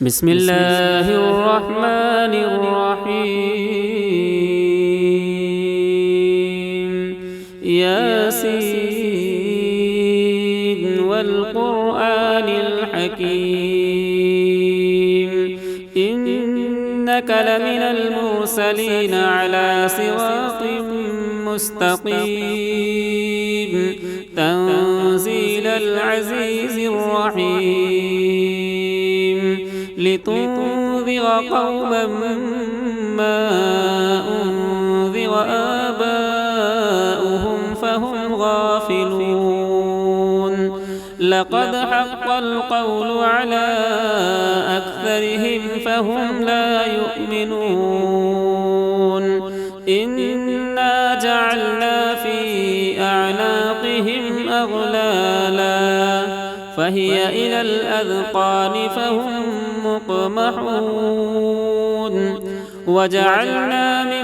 بسم الله الرحمن الرحيم ياسين والقرآن الحكيم إنك لمن المرسلين على صراط مستقيم تنزيل العزيز الرحيم لتنذر قوما ما أنذر آباؤهم فهم غافلون لقد حق القول على أكثرهم فهم لا يؤمنون إنا جعلنا في أعناقهم أغلالا فهي إلى الأذقان فهم مقمحون وجعلنا من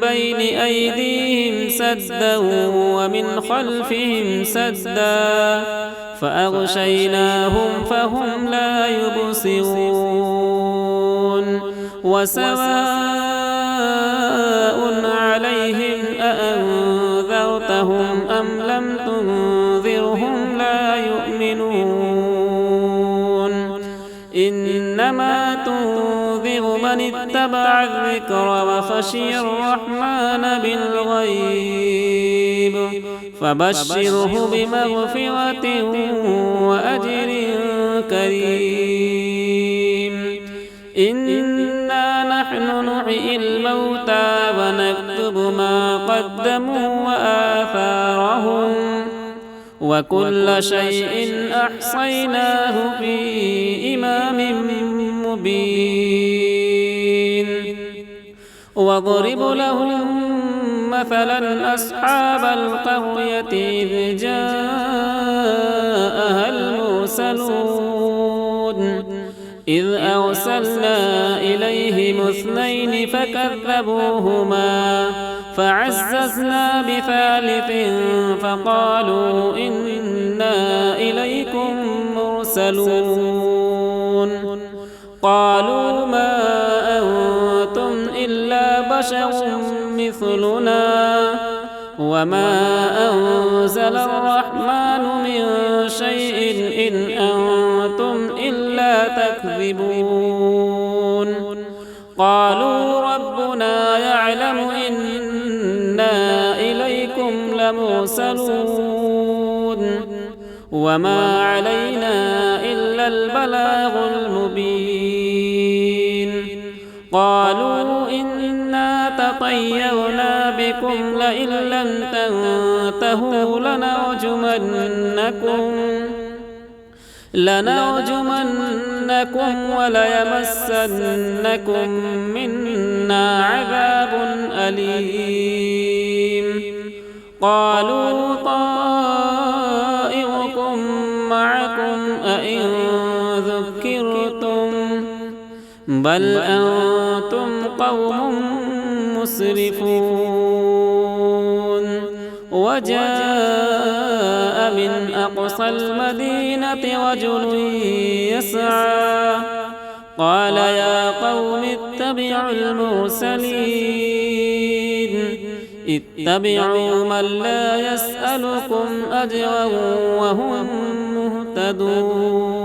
بين أيديهم سدا ومن خلفهم سدا فأغشيناهم فهم لا يبصرون وسواء عليهم أأنذرتهم أم لم تنذرهم لا يؤمنون إنما تنذر من اتبع الذكر وخشي الرحمن بالغيب فبشره بمغفرة وأجر كريم إنا نحن نحيي الموتى ونكتب ما قدموا وآثارهم وكل شيء أحصيناه في إمام مبين واضرب لهم مثلا أصحاب القرية إذ جاءها المرسلون إذ أرسلنا إليهم اثنين فكذبوهما فعززنا بثالث فقالوا إنا إليكم مرسلون قالوا ما أنتم إلا بشر مثلنا وما أنزل الرحمن من شيء إن أنتم إلا تكذبون قالوا ربنا يعلم إنا إليكم لمرسلون وما علينا إلا البلاغ المبين قالوا إنا تطيرنا بكم لئن لم تنتهوا لنرجمنكم وليمسنكم منا عذاب أليم قالوا طائركم معكم أئن ذكرتم بل أنتم قوم مسرفون وجاء من أقصى المدينة رجل يسعى قال يا قوم اتبعوا المرسلين اتبعوا من لا يسألكم أجرا وهم مهتدون